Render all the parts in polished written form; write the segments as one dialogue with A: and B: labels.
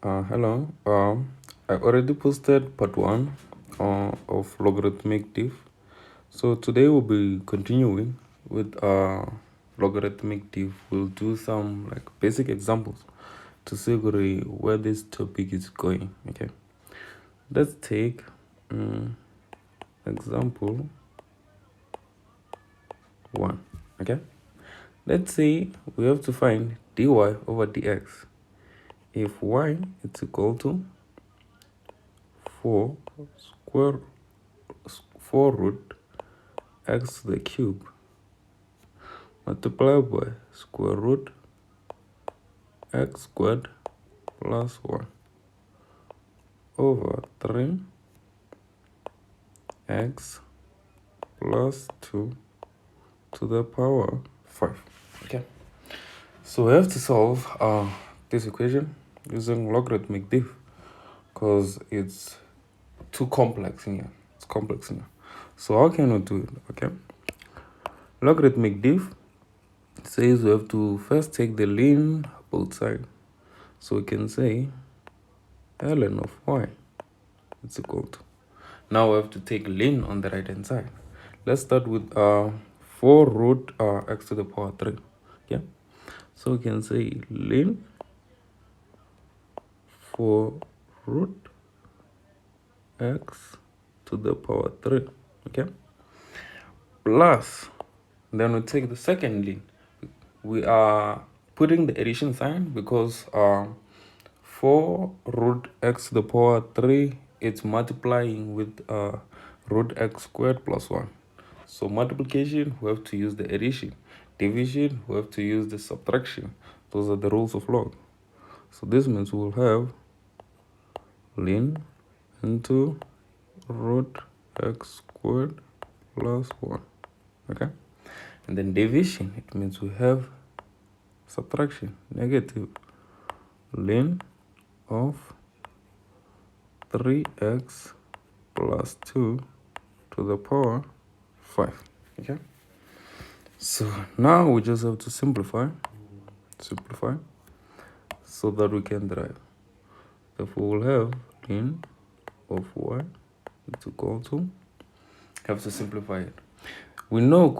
A: Hello. I already posted part one of logarithmic diff. So today we'll be continuing with logarithmic diff. We'll do some like basic examples to see where this topic is going. Okay. Let's take example one. Okay. Let's say we have to find dy over dx if y is equal to 4 square 4 root x to the cube multiplied by square root x squared plus 1 over 3 x plus 2 to the power 5. Okay, so we have to solve this equation using logarithmic diff because it's too complex in here. It's complex in here. So how can we do it? Okay, logarithmic diff says we have to first take the ln both sides. So we can say ln of y is equal to. Now we have to take ln on the right hand side. Let's start with 4 root x to the power 3. Okay, so we can say ln 4 root x to the power 3. Okay, plus then we take the second ln. We are putting the addition sign because 4 root x to the power 3 it's multiplying with root x squared plus 1. So multiplication, we have to use the addition. Division, we have to use the subtraction. Those are the rules of log. So this means we'll have ln into root x squared plus 1. Okay? And then division, it means we have subtraction, negative ln of 3x plus 2 to the power 5. Okay, so now we just have to simplify so that we can derive. Therefore we'll have ln of y is equal to, have to simplify it. We know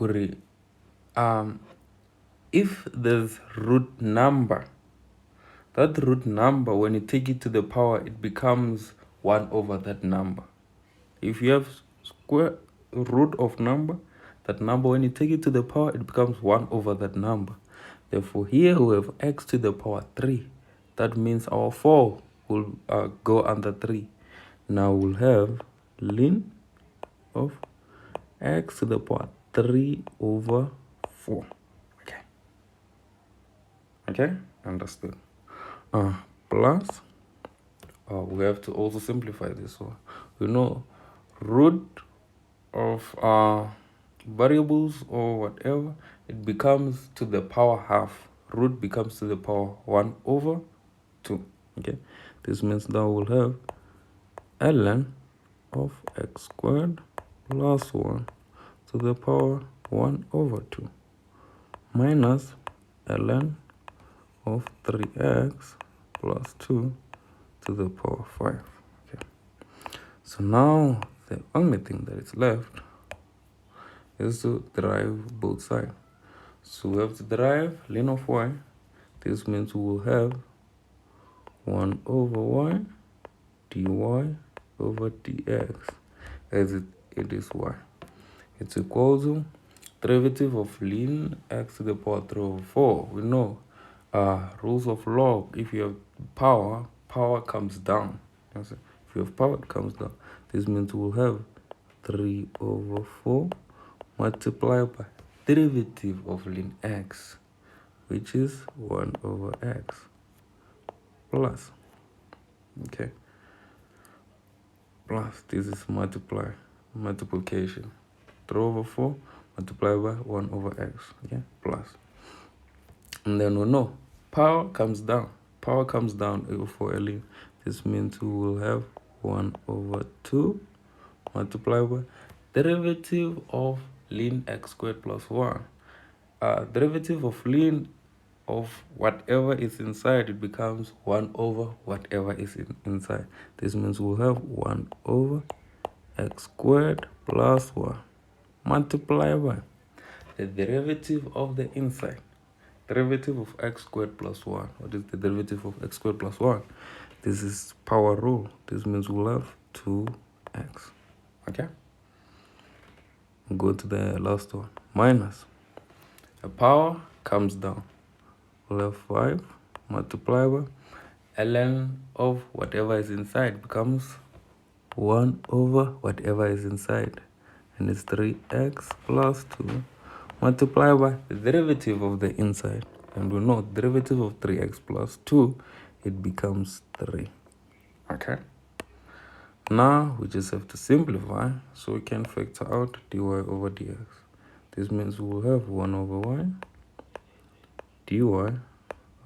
A: if there's root number, that root number, when you take it to the power, it becomes 1 over that number. If you have square root of number, that number, when you take it to the power, it becomes 1 over that number. Therefore, here we have x to the power 3. That means our 4 will go under 3. Now we'll have ln of x to the power 3 over 4. Okay, understood. Plus, we have to also simplify this one. We know root of variables or whatever, it becomes to the power half. Root becomes to the power 1 over 2. Okay, this means now we'll have ln of x squared plus 1 to the power 1 over 2 minus ln of 3x plus 2 to the power 5. Okay, so now the only thing that is left is to derive both sides. So we have to derive ln of y. This means we will have 1 over y dy over dx as it is y. It's equal to derivative of ln x to the power 3 over 4. We know rules of log. If you have power comes down. If you have power, it comes down. This means we'll have 3 over 4 multiplied by derivative of ln x, which is 1 over x plus, okay, plus this is multiplication, 3 over 4 multiplied by 1 over x, okay, plus. And then we know power comes down over 4 ln. This means we will have 1 over 2 multiplied by derivative of ln x squared plus 1. Derivative of ln of whatever is inside, it becomes 1 over whatever is inside. This means we'll have 1 over x squared plus 1 multiplied by the derivative of the inside. Derivative of x squared plus 1. What is the derivative of x squared plus 1? This is power rule. This means we'll have 2x. Okay? Go to the last one. Minus. A power comes down. We'll have 5 multiplied by ln of whatever is inside becomes 1 over whatever is inside. And it's 3x plus 2 multiplied by the derivative of the inside. And we know derivative of 3x plus 2, it becomes 3. Okay? Now we just have to simplify so we can factor out dy over dx. This means we will have 1 over y dy over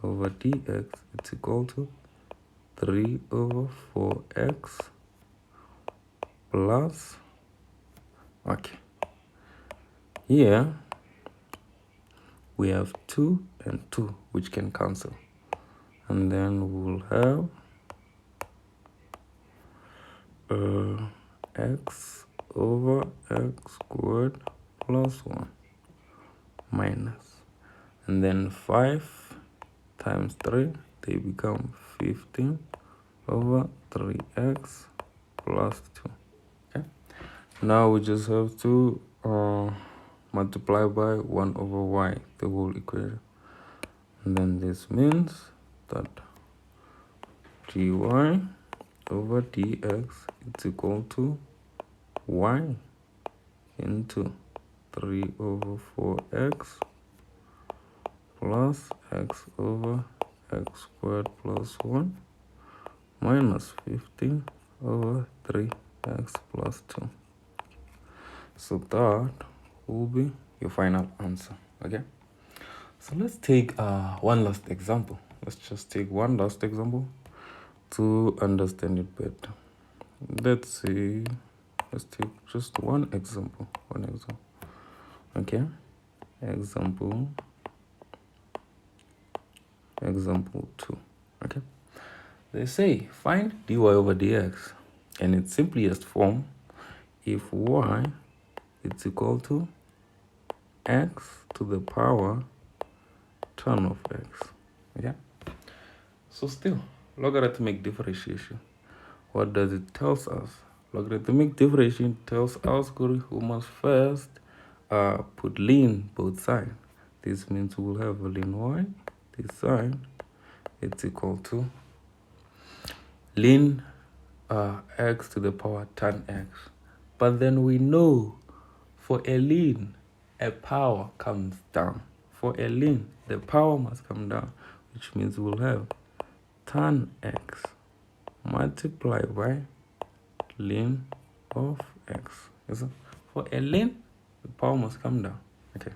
A: dx is equal to 3 over 4x plus, okay, here we have 2 and 2 which can cancel, and then we will have x over x squared plus 1 minus, and then 5 times 3, they become 15 over 3x plus 2. Okay, now we just have to multiply by 1 over y, the whole equation, and then this means that dy over dx is equal to y into 3 over 4x plus x over x squared plus 1 minus 15 over 3x plus 2. So that will be your final answer. Okay, so let's take one last example. Let's just take one last example to understand it better. Let's see, let's take just one example. Okay, example 2. Okay, they say find dy over dx in its simplest form if y is equal to x to the power 10 of x. Okay, so still logarithmic differentiation. What does it tell us? Logarithmic differentiation tells us we must first put ln both sides. This means we will have ln y this side, it's equal to ln x to the power 10x. But then we know for a ln, a power comes down. For a ln, the power must come down, which means we'll have 10x multiplied by ln of x. So for a ln, the power must come down. Okay,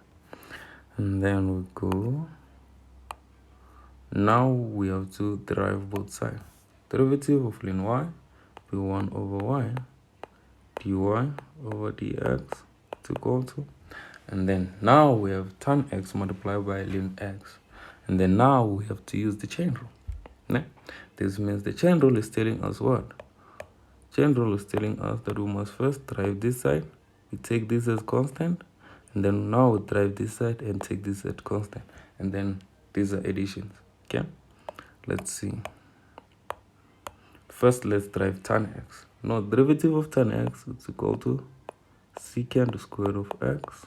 A: and then we go. Now we have to derive both sides. Derivative of ln y be 1 over y dy over dx is equal to, and then now we have tan x multiplied by ln x, and then now we have to use the chain rule. Yeah? This means the chain rule is telling us what? Chain rule is telling us that we must first derive this side, we take this as constant, and then now we derive this side and take this as constant, and then these are additions. Okay, let's see. First, let's derive tan x. Now, derivative of tan x is equal to secant square of x,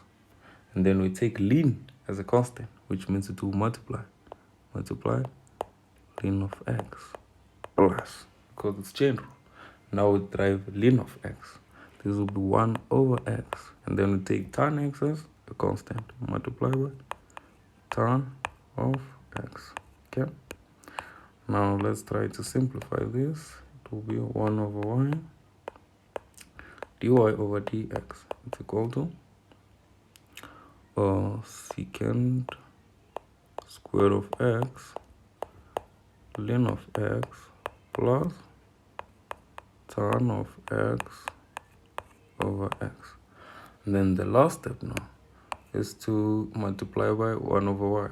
A: and then we take ln as a constant, which means it will multiply ln of x plus, because it's chain rule. Now we derive ln of x. This will be 1 over x, and then we take tan x as a constant, multiply by tan of x. Okay, now let's try to simplify this. It will be 1 over y dy over dx is equal to secant square of x ln of x plus tan of x over x. And then the last step now is to multiply by 1 over y.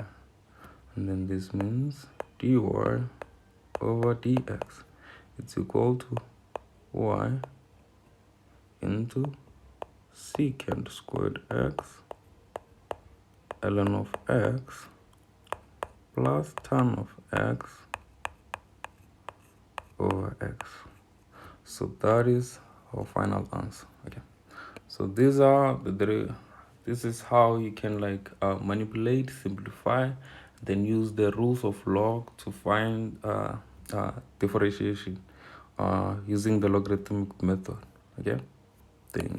A: and then this means dy over dx it's equal to y into secant squared x ln of x plus tan of x over x. So that is our final answer. Okay, so these are the three. This is how you can like manipulate, simplify, then use the rules of log to find differentiation using the logarithmic method. Okay, thank you.